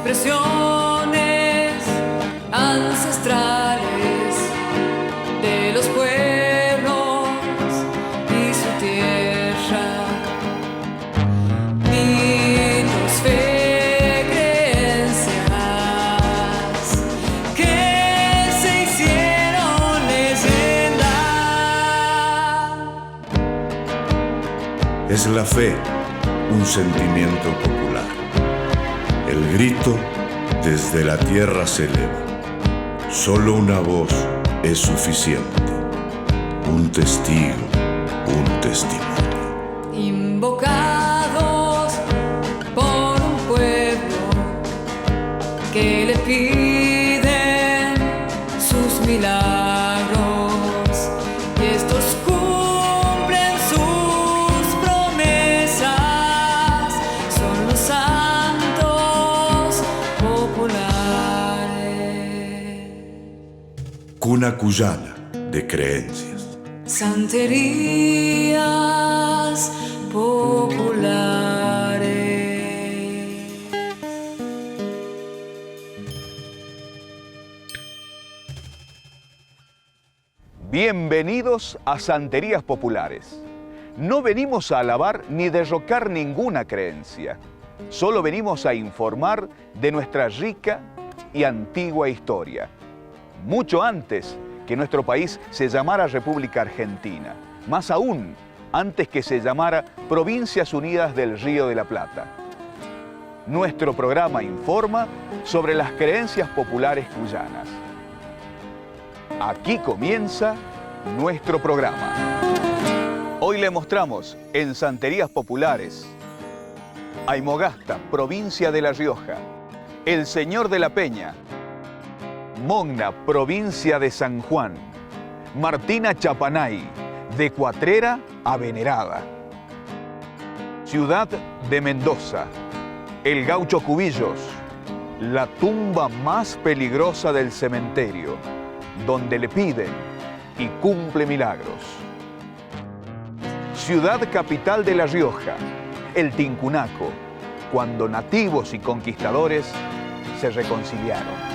expresiones ancestrales de los pueblos y su tierra. Mitos, fe, creencias que se hicieron leyenda. Es la fe un sentimiento popular. El grito desde la tierra se eleva. Solo una voz es suficiente. Un testigo, un testimonio. Invocados por un pueblo que le piden sus milagros, y estos cumplen sus promesas. Son los santos populares. Cuna cuyana de creencias. Santerías populares. Bienvenidos a Santerías Populares. No venimos a alabar ni derrocar ninguna creencia. Solo venimos a informar de nuestra rica y antigua historia. Mucho antes que nuestro país se llamara República Argentina. Más aún, antes que se llamara Provincias Unidas del Río de la Plata. Nuestro programa informa sobre las creencias populares cuyanas. Aquí comienza nuestro programa. Hoy le mostramos en Santerías Populares Aymogasta, provincia de La Rioja, El Señor de la Peña, Mogna, provincia de San Juan, Martina Chapanay, de Cuatrera a Venerada, Ciudad de Mendoza, El Gaucho Cubillos, la tumba más peligrosa del cementerio, donde le piden y cumple milagros. Ciudad capital de La Rioja, El Tincunaco, cuando nativos y conquistadores se reconciliaron.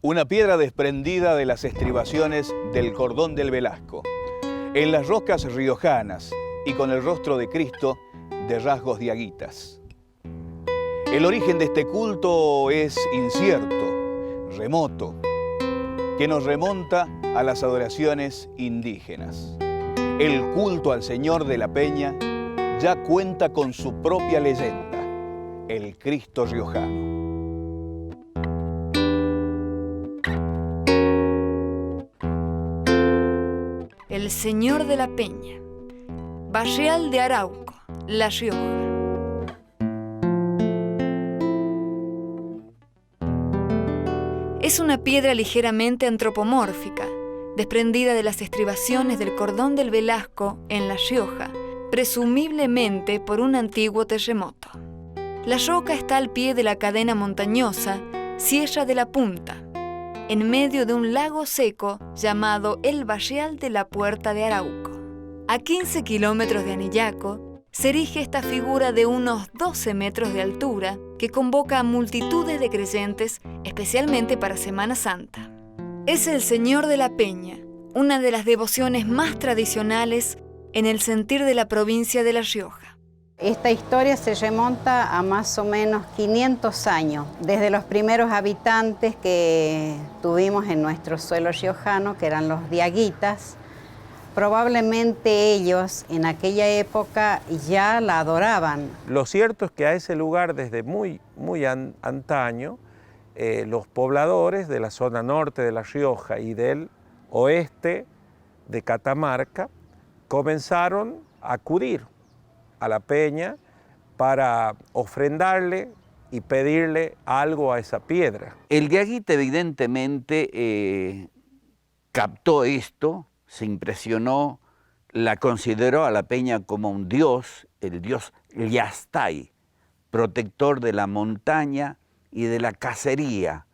Una piedra desprendida de las estribaciones del cordón del Velasco, en las rocas riojanas y con el rostro de Cristo de rasgos diaguitas. El origen de este culto es incierto, remoto, que nos remonta a las adoraciones indígenas. El culto al Señor de la Peña ya cuenta con su propia leyenda, el Cristo riojano. El Señor de la Peña, Barrial de Arauco, La Rioja. Es una piedra ligeramente antropomórfica, desprendida de las estribaciones del cordón del Velasco en La Rioja, presumiblemente por un antiguo terremoto. La roca está al pie de la cadena montañosa Sierra de la Punta, en medio de un lago seco llamado el Barrial de la Puerta de Arauco. A 15 kilómetros de Anillaco se erige esta figura de unos 12 metros de altura que convoca a multitudes de creyentes, especialmente para Semana Santa. Es el Señor de la Peña, una de las devociones más tradicionales en el sentir de la provincia de La Rioja. Esta historia se remonta a más o menos 500 años, desde los primeros habitantes que tuvimos en nuestro suelo riojano, que eran los diaguitas. Probablemente ellos en aquella época ya la adoraban. Lo cierto es que a ese lugar desde muy antaño, los pobladores de la zona norte de La Rioja y del oeste de Catamarca comenzaron a acudir a la peña para ofrendarle y pedirle algo a esa piedra. El diaguita evidentemente captó esto, se impresionó, la consideró a la peña como un dios, el dios Llastay, protector de la montaña y de la cacería.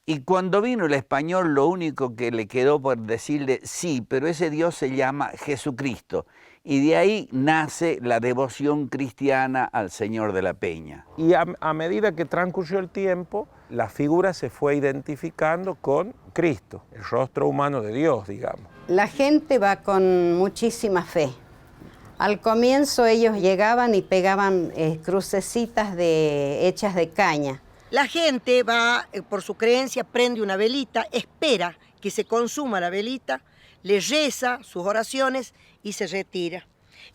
Y cuando vino el español, lo único que le quedó por decirle, sí, pero ese dios se llama Jesucristo. y de ahí nace la devoción cristiana al Señor de la Peña. Y a medida que transcurrió el tiempo, la figura se fue identificando con Cristo, el rostro humano de Dios, digamos. La gente va con muchísima fe. Al comienzo ellos llegaban y pegaban crucecitas hechas de caña. La gente va, por su creencia, prende una velita, espera que se consuma la velita, le reza sus oraciones y se retira.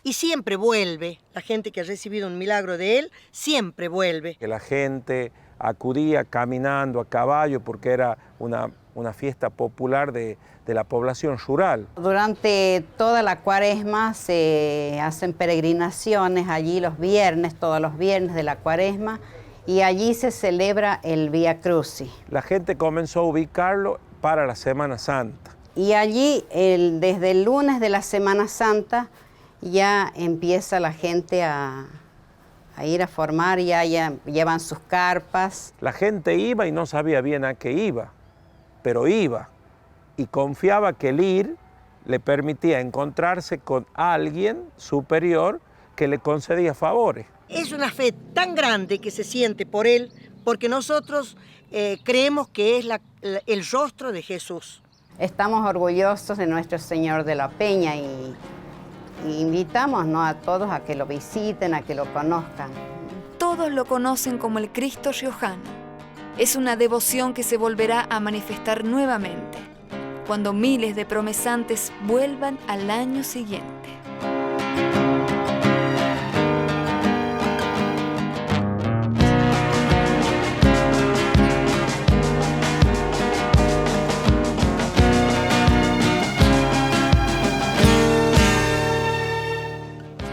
Y siempre vuelve. La gente que ha recibido un milagro de él, siempre vuelve. Que la gente acudía caminando a caballo porque era una fiesta popular de la población rural. Durante toda la Cuaresma se hacen peregrinaciones allí los viernes, todos los viernes de la Cuaresma, y allí se celebra el Vía Crucis. La gente comenzó a ubicarlo para la Semana Santa. Y allí, desde el lunes de la Semana Santa, ya empieza la gente a ir a formar, ya llevan sus carpas. La gente iba y no sabía bien a qué iba, pero iba. Y confiaba que el ir le permitía encontrarse con alguien superior que le concedía favores. Es una fe tan grande que se siente por él, porque nosotros creemos que es el rostro de Jesús. Estamos orgullosos de nuestro Señor de la Peña y invitamos, ¿no?, a todos a que lo visiten, a que lo conozcan. Todos lo conocen como el Cristo riojano. Es una devoción que se volverá a manifestar nuevamente, cuando miles de promesantes vuelvan al año siguiente.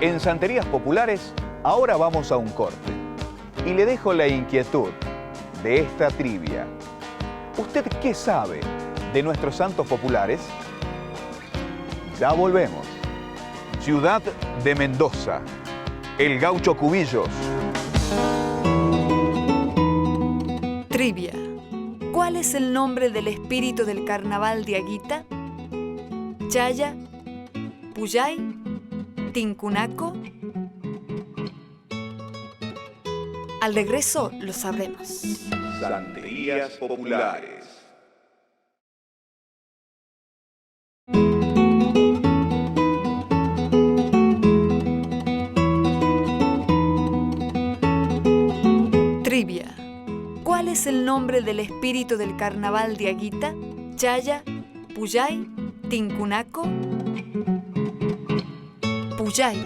En Santerías Populares, ahora vamos a un corte. Y le dejo la inquietud de esta trivia. ¿Usted qué sabe de nuestros santos populares? Ya volvemos. Ciudad de Mendoza. El gaucho Cubillos. Trivia. ¿Cuál es el nombre del espíritu del carnaval de Aguita? ¿Chaya? ¿Puyay? ¿Tincunaco? Al regreso lo sabremos. Santerías Populares. Trivia. ¿Cuál es el nombre del espíritu del carnaval de Aguita? ¿Chaya? ¿Puyay? ¿Tincunaco? Puyay.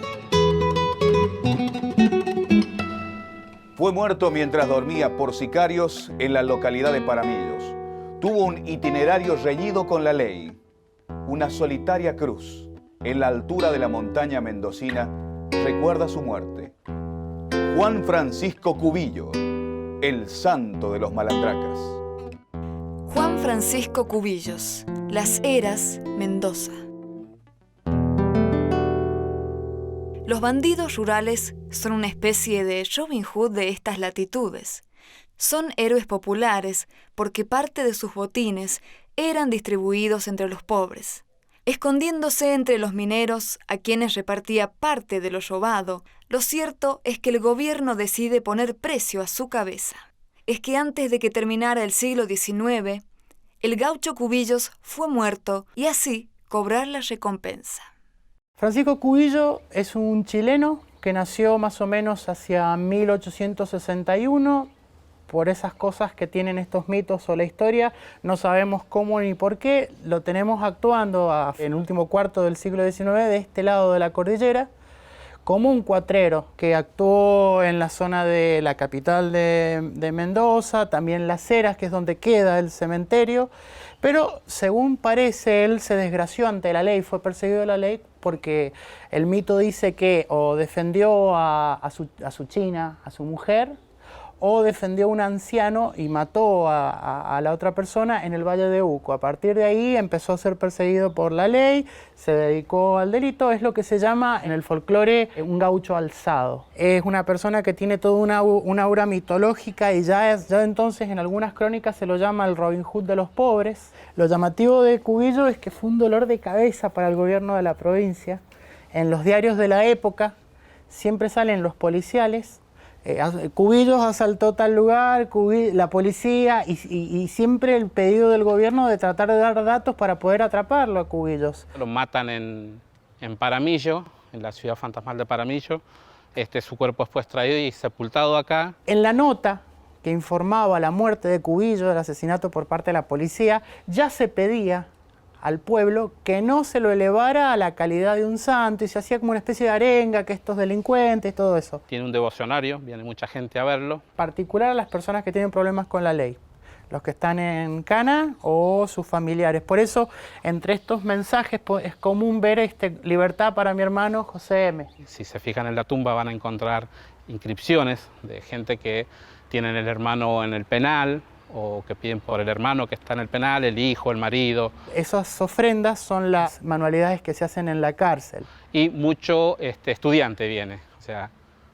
Fue muerto mientras dormía por sicarios en la localidad de Paramillos. Tuvo un itinerario reñido con la ley. Una solitaria cruz en la altura de la montaña mendocina recuerda su muerte. Juan Francisco Cubillo, el santo de los malandracas. Juan Francisco Cubillos, Las Heras, Mendoza. Los bandidos rurales son una especie de Robin Hood de estas latitudes. Son héroes populares porque parte de sus botines eran distribuidos entre los pobres. Escondiéndose entre los mineros a quienes repartía parte de lo robado, lo cierto es que el gobierno decide poner precio a su cabeza. Es que antes de que terminara el siglo XIX, el gaucho Cubillos fue muerto y así cobrar la recompensa. Francisco Cubillo es un chileno que nació más o menos hacia 1861. Por esas cosas que tienen estos mitos o la historia, no sabemos cómo ni por qué. Lo tenemos actuando en el último cuarto del siglo XIX de este lado de la cordillera como un cuatrero que actuó en la zona de la capital de Mendoza, también Las Heras, que es donde queda el cementerio. Pero según parece, él se desgració ante la ley, fue perseguido de la ley porque el mito dice que o defendió a su china, a su mujer, o defendió a un anciano y mató a la otra persona en el Valle de Uco. A partir de ahí empezó a ser perseguido por la ley, se dedicó al delito, es lo que se llama en el folclore un gaucho alzado. Es una persona que tiene toda una aura mitológica y ya entonces en algunas crónicas se lo llama el Robin Hood de los pobres. Lo llamativo de Cubillo es que fue un dolor de cabeza para el gobierno de la provincia En los diarios de la época siempre salen los policiales, Cubillos asaltó tal lugar, la policía, y siempre el pedido del gobierno de tratar de dar datos para poder atraparlo a Cubillos. Lo matan en Paramillo, en la ciudad fantasmal de Paramillo. Su cuerpo fue extraído y sepultado acá. En la nota que informaba la muerte de Cubillo, del asesinato por parte de la policía, ya se pedía al pueblo que no se lo elevara a la calidad de un santo y se hacía como una especie de arenga, que estos delincuentes, todo eso. Tiene un devocionario, viene mucha gente a verlo. En particular a las personas que tienen problemas con la ley, los que están en cana o sus familiares. Por eso, entre estos mensajes es común ver libertad para mi hermano José M. Si se fijan en la tumba van a encontrar inscripciones de gente que tienen el hermano en el penal, o que piden por el hermano que está en el penal, el hijo, el marido. Esas ofrendas son las manualidades que se hacen en la cárcel. Y mucho estudiante viene, o sea,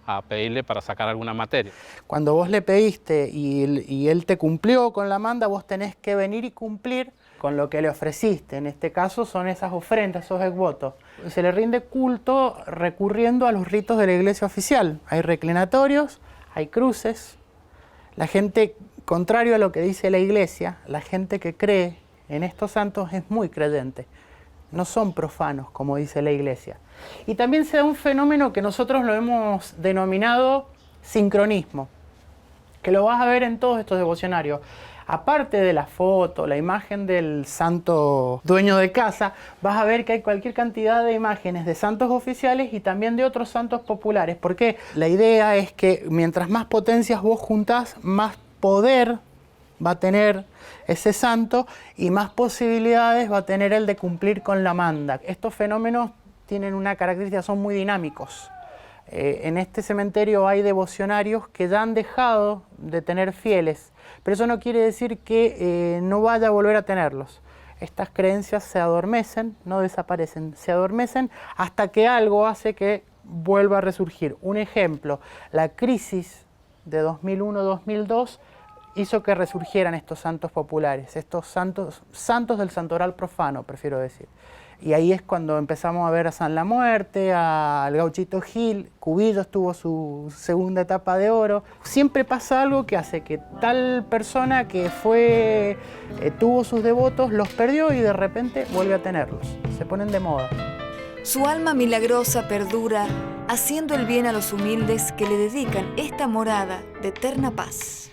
a pedirle para sacar alguna materia. Cuando vos le pediste y él te cumplió con la manda, vos tenés que venir y cumplir con lo que le ofreciste. En este caso son esas ofrendas, esos exvotos. Se le rinde culto recurriendo a los ritos de la iglesia oficial. Hay reclinatorios, hay cruces. La gente, contrario a lo que dice la iglesia, la gente que cree en estos santos es muy creyente. No son profanos, como dice la iglesia. Y también se da un fenómeno que nosotros lo hemos denominado sincronismo, que lo vas a ver en todos estos devocionarios. Aparte de la foto, la imagen del santo dueño de casa, vas a ver que hay cualquier cantidad de imágenes de santos oficiales y también de otros santos populares. Porque la idea es que mientras más potencias vos juntás, más poder va a tener ese santo y más posibilidades va a tener el de cumplir con la manda. Estos fenómenos tienen una característica, son muy dinámicos. En este cementerio hay devocionarios que ya han dejado de tener fieles, pero eso no quiere decir que no vaya a volver a tenerlos. Estas creencias se adormecen, no desaparecen, se adormecen hasta que algo hace que vuelva a resurgir. Un ejemplo, la crisis de 2001-2002 hizo que resurgieran estos santos populares, estos santos del santoral profano, prefiero decir. Y ahí es cuando empezamos a ver a San La Muerte, al Gauchito Gil, Cubillos tuvo su segunda etapa de oro. Siempre pasa algo que hace que tal persona que tuvo sus devotos los perdió y de repente vuelve a tenerlos. Se ponen de moda. Su alma milagrosa perdura, haciendo el bien a los humildes que le dedican esta morada de eterna paz.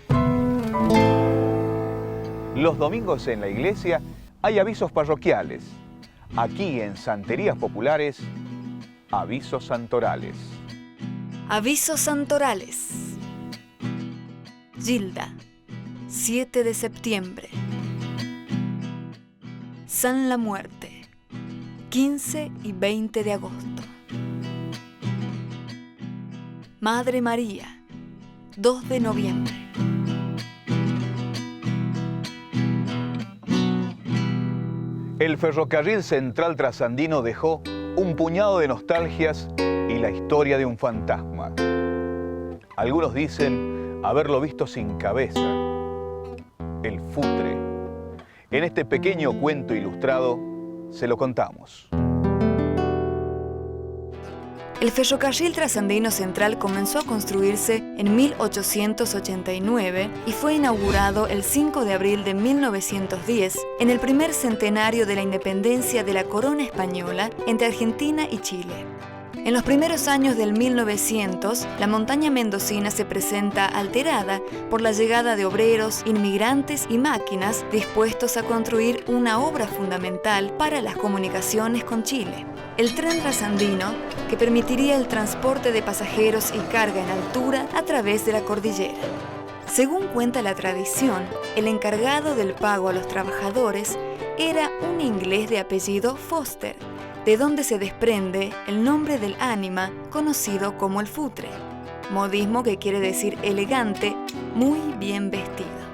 Los domingos en la iglesia hay avisos parroquiales. Aquí en Santerías Populares, avisos santorales. Avisos santorales. Gilda, 7 de septiembre. San La Muerte, 15 y 20 de agosto. Madre María, 2 de noviembre. El ferrocarril central trasandino dejó un puñado de nostalgias y la historia de un fantasma. Algunos dicen haberlo visto sin cabeza, el futre. En este pequeño cuento ilustrado se lo contamos. El ferrocarril trasandino central comenzó a construirse en 1889 y fue inaugurado el 5 de abril de 1910 en el primer centenario de la independencia de la corona española entre Argentina y Chile. En los primeros años del 1900, la montaña mendocina se presenta alterada por la llegada de obreros, inmigrantes y máquinas dispuestos a construir una obra fundamental para las comunicaciones con Chile. El tren trasandino, que permitiría el transporte de pasajeros y carga en altura a través de la cordillera. Según cuenta la tradición, el encargado del pago a los trabajadores era un inglés de apellido Foster, de donde se desprende el nombre del ánima conocido como el futre, modismo que quiere decir elegante, muy bien vestido.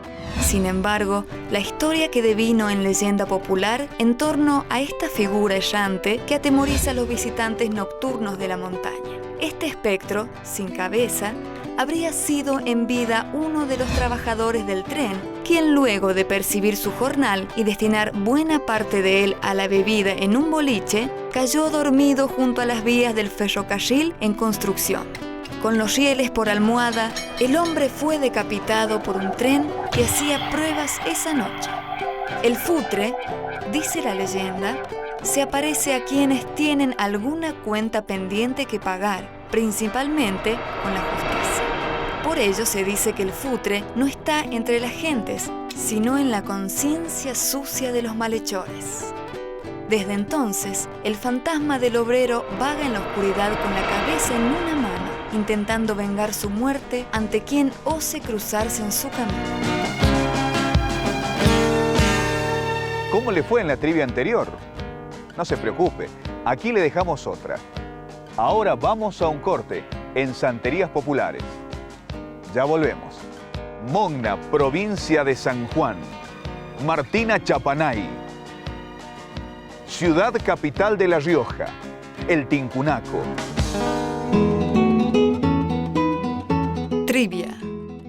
Sin embargo, la historia que devino en leyenda popular en torno a esta figura errante que atemoriza a los visitantes nocturnos de la montaña. Este espectro, sin cabeza, habría sido en vida uno de los trabajadores del tren, quien luego de percibir su jornal y destinar buena parte de él a la bebida en un boliche, cayó dormido junto a las vías del ferrocarril en construcción. Con los rieles por almohada, el hombre fue decapitado por un tren que hacía pruebas esa noche. El futre, dice la leyenda, se aparece a quienes tienen alguna cuenta pendiente que pagar, principalmente con la justicia. Por ello se dice que el futre no está entre las gentes, sino en la conciencia sucia de los malhechores. Desde entonces, el fantasma del obrero vaga en la oscuridad con la cabeza en una mano, intentando vengar su muerte ante quien ose cruzarse en su camino. ¿Cómo le fue en la trivia anterior? No se preocupe, aquí le dejamos otra. Ahora vamos a un corte en Santerías Populares. Ya volvemos. Mogna, provincia de San Juan. Martina Chapanay. Ciudad capital de La Rioja. El Tincunaco. Trivia.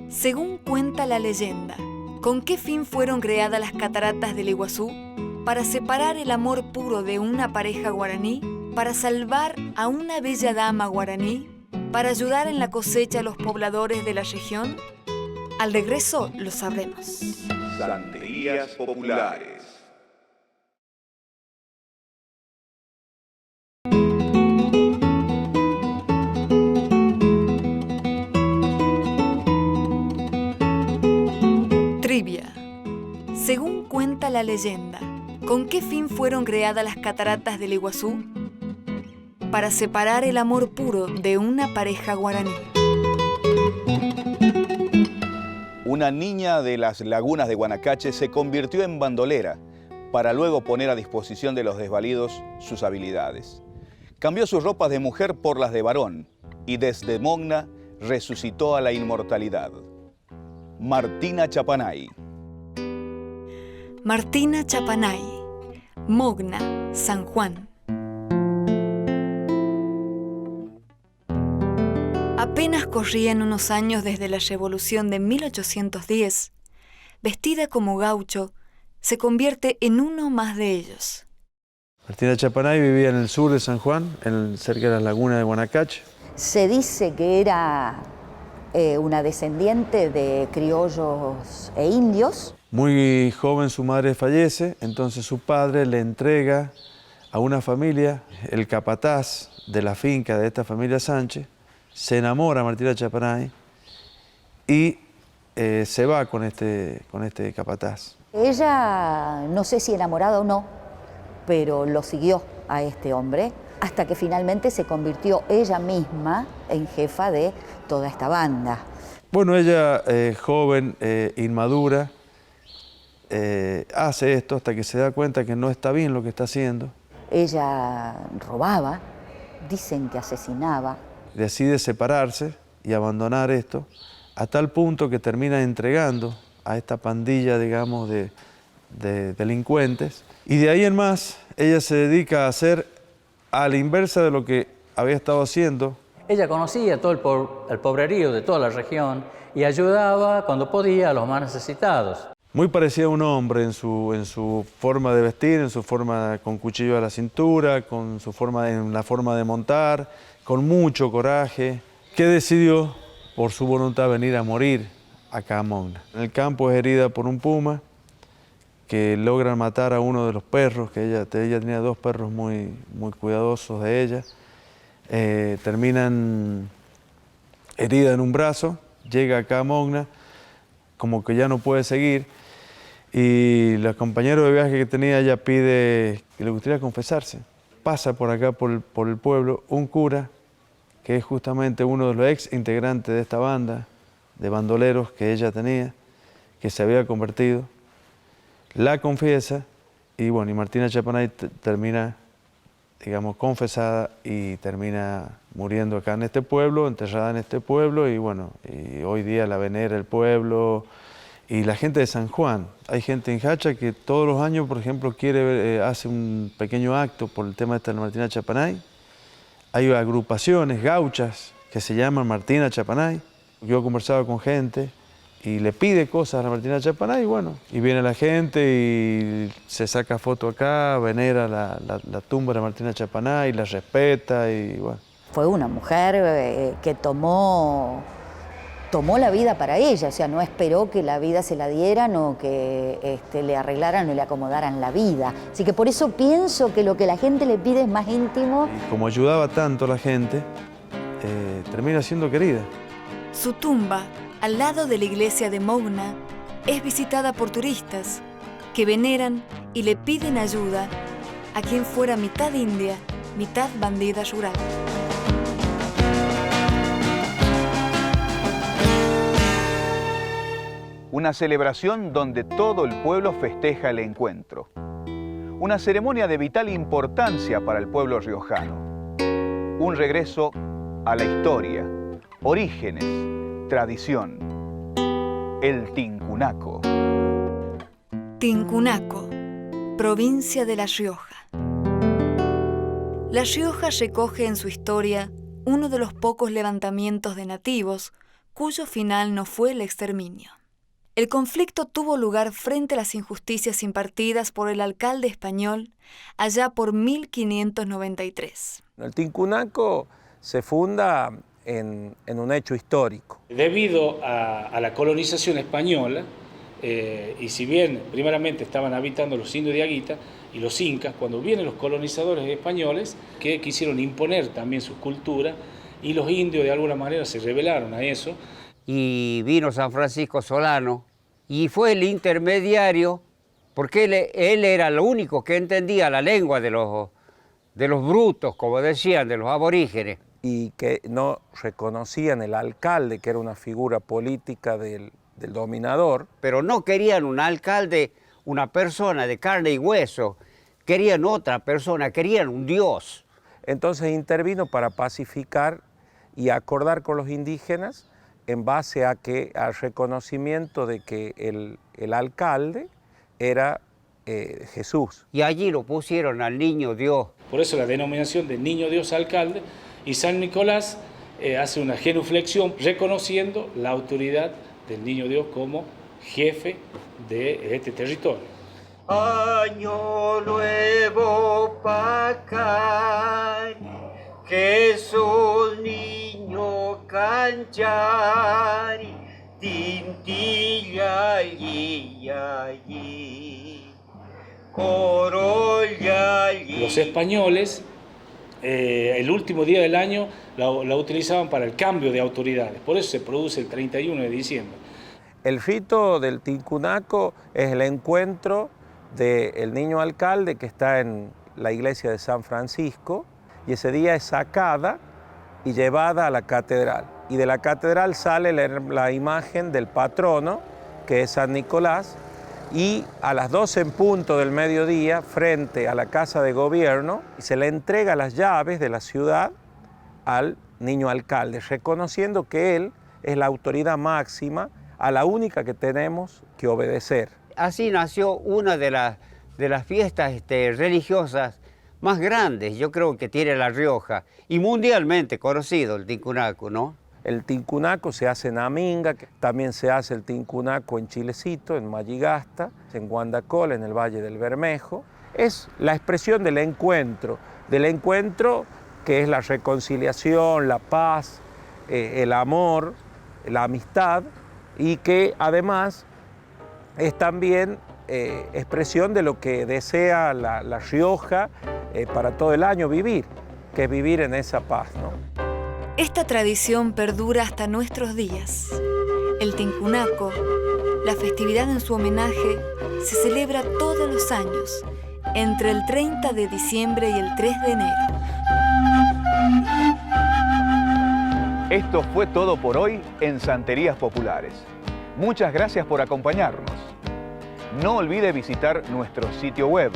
Según cuenta la leyenda, ¿con qué fin fueron creadas las cataratas del Iguazú? Para separar el amor puro de una pareja guaraní, para salvar a una bella dama guaraní, para ayudar en la cosecha a los pobladores de la región. Al regreso lo sabremos. Santerías Populares. Trivia. Según cuenta la leyenda, ¿con qué fin fueron creadas las cataratas del Iguazú? Para separar el amor puro de una pareja guaraní. Una niña de las lagunas de Guanacache se convirtió en bandolera para luego poner a disposición de los desvalidos sus habilidades. Cambió sus ropas de mujer por las de varón y desde Mogna resucitó a la inmortalidad. Martina Chapanay. Martina Chapanay, Mogna, San Juan. Apenas corrían unos años desde la revolución de 1810, vestida como gaucho, se convierte en uno más de ellos. Martina Chapanay vivía en el sur de San Juan, cerca de las lagunas de Guanacache. Se dice que era una descendiente de criollos e indios. Muy joven su madre fallece, entonces su padre le entrega a una familia, el capataz de la finca de esta familia Sánchez, se enamora Martina Chapanay y se va con este capataz. Ella, no sé si enamorada o no, pero lo siguió a este hombre hasta que finalmente se convirtió ella misma en jefa de toda esta banda. Bueno, ella, joven, inmadura, hace esto hasta que se da cuenta que no está bien lo que está haciendo. Ella robaba, dicen que asesinaba. Decide separarse y abandonar esto, a tal punto que termina entregando a esta pandilla, digamos, de delincuentes. Y de ahí en más, ella se dedica a hacer a la inversa de lo que había estado haciendo. Ella conocía todo el pobrerío de toda la región y ayudaba cuando podía a los más necesitados. Muy parecida a un hombre en su forma de vestir, en su forma con cuchillo a la cintura, en la forma de montar, con mucho coraje, que decidió por su voluntad venir a morir acá a Mogna. En el campo es herida por un puma que logran matar a uno de los perros, que ella tenía dos perros muy cuidadosos de ella. Terminan herida en un brazo, llega acá a Mogna, como que ya no puede seguir, y los compañeros de viaje que tenía, ella pide que le gustaría confesarse. Pasa por acá, por el pueblo, un cura, que es justamente uno de los ex integrantes de esta banda de bandoleros que ella tenía, que se había convertido, la confiesa, y bueno, y Martina Chapanay termina, digamos, confesada y termina muriendo acá en este pueblo, enterrada en este pueblo, y bueno, y hoy día la venera el pueblo y la gente de San Juan. Hay gente en Hacha que todos los años, por ejemplo, hace un pequeño acto por el tema de Martina Chapanay. Hay agrupaciones gauchas que se llaman Martina Chapanay Yo conversaba con gente y le pide cosas a la Martina Chapaná y bueno, y viene la gente y se saca foto acá, venera la tumba de la Martina Chapaná y la respeta y bueno. Fue una mujer que tomó la vida para ella, o sea, no esperó que la vida se la dieran o que le arreglaran o le acomodaran la vida. Así que por eso pienso que lo que la gente le pide es más íntimo. Y como ayudaba tanto a la gente, termina siendo querida. Su tumba, al lado de la iglesia de Mogna, es visitada por turistas que veneran y le piden ayuda a quien fuera mitad india, mitad bandida rural. Una celebración donde todo el pueblo festeja el encuentro. Una ceremonia de vital importancia para el pueblo riojano. Un regreso a la historia, orígenes, tradición. El Tincunaco. Tincunaco, provincia de La Rioja. La Rioja recoge en su historia uno de los pocos levantamientos de nativos cuyo final no fue el exterminio. El conflicto tuvo lugar frente a las injusticias impartidas por el alcalde español allá por 1593. El Tincunaco se funda en un hecho histórico. Debido a la colonización española, y si bien primeramente estaban habitando los indios diaguitas y los incas, cuando vienen los colonizadores españoles que quisieron imponer también su cultura y los indios de alguna manera se rebelaron a eso. Y vino San Francisco Solano y fue el intermediario porque él era el único que entendía la lengua de los brutos, como decían, de los aborígenes. Y que no reconocían el alcalde, que era una figura política del dominador. Pero no querían un alcalde, una persona de carne y hueso, querían otra persona, querían un dios. Entonces intervino para pacificar y acordar con los indígenas en base al reconocimiento de que el alcalde era Jesús. Y allí lo pusieron al niño Dios. Por eso la denominación de niño Dios alcalde, y San Nicolás hace una genuflexión reconociendo la autoridad del niño Dios como jefe de este territorio. Año nuevo Pacay, Jesús niño canchari, tintilla y corolla. Los españoles el último día del año la utilizaban para el cambio de autoridades, por eso se produce el 31 de diciembre. El rito del Tincunaco es el encuentro del niño alcalde que está en la iglesia de San Francisco y ese día es sacada y llevada a la catedral. Y de la catedral sale la imagen del patrono, que es San Nicolás, y a las 12 en punto del mediodía, frente a la Casa de Gobierno, se le entrega las llaves de la ciudad al niño alcalde, reconociendo que él es la autoridad máxima, a la única que tenemos que obedecer. Así nació una de las fiestas religiosas más grandes, yo creo que tiene La Rioja, y mundialmente conocido el Tincunaco, ¿no? El Tincunaco se hace en Aminga, también se hace el Tincunaco en Chilecito, en Malligasta, en Guandacol, en el Valle del Bermejo. Es la expresión del encuentro que es la reconciliación, la paz, el amor, la amistad, y que además es también expresión de lo que desea la Rioja para todo el año vivir, que es vivir en esa paz, ¿no? Esta tradición perdura hasta nuestros días. El Tincunaco, la festividad en su homenaje, se celebra todos los años, entre el 30 de diciembre y el 3 de enero. Esto fue todo por hoy en Santerías Populares. Muchas gracias por acompañarnos. No olvide visitar nuestro sitio web.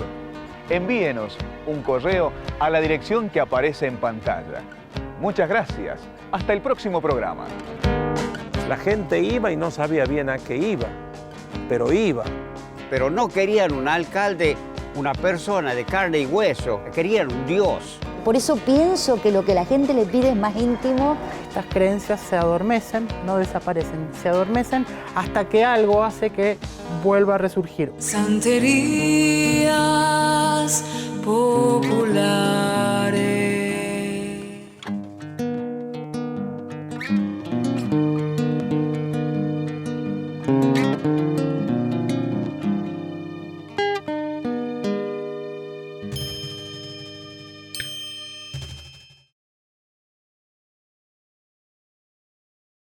Envíenos un correo a la dirección que aparece en pantalla. Muchas gracias. Hasta el próximo programa. La gente iba y no sabía bien a qué iba, pero iba. Pero no querían un alcalde, una persona de carne y hueso, querían un dios. Por eso pienso que lo que la gente le pide es más íntimo. Estas creencias se adormecen, no desaparecen, se adormecen hasta que algo hace que vuelva a resurgir. Santerías populares.